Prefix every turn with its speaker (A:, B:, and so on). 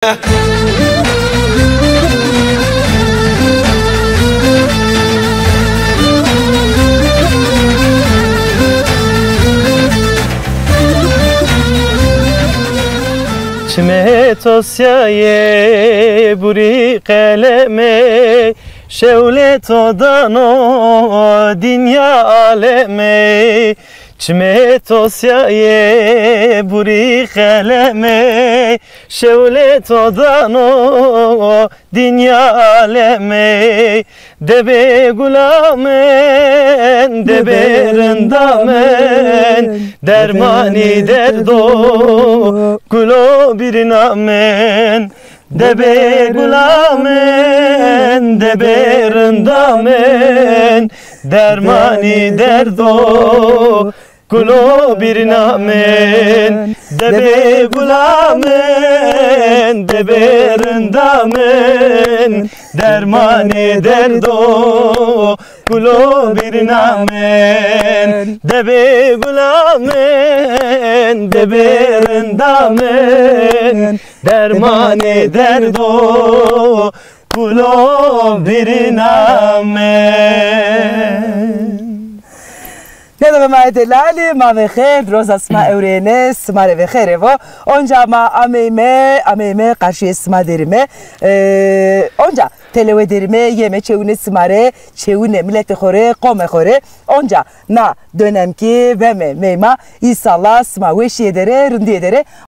A: چمه توسیه بوری قلمه شوله تو دانو دنیا عالمه چمه توسیه بوری قلمه شوله تو دانو دنیا عالمه دبه گلامن دبه رندامن درمانی دردو گلو bir namen debe gulamen debe rındamen dermani derdo kulo bir namen debe gulamen debe rındamen dermani derdo kulo bir namen debe gulamen debe rındamen dermani derdo kulo bir namen.
B: Yalla ma delali ma ve khair roz asma öğrene smare ve khair ve onca ma ameme karşı esma derime onca televe derime yeme çevune smare çevune millete khore qome khore onca na dönem ki ve meyma inşallah sma ve şedere ründi edere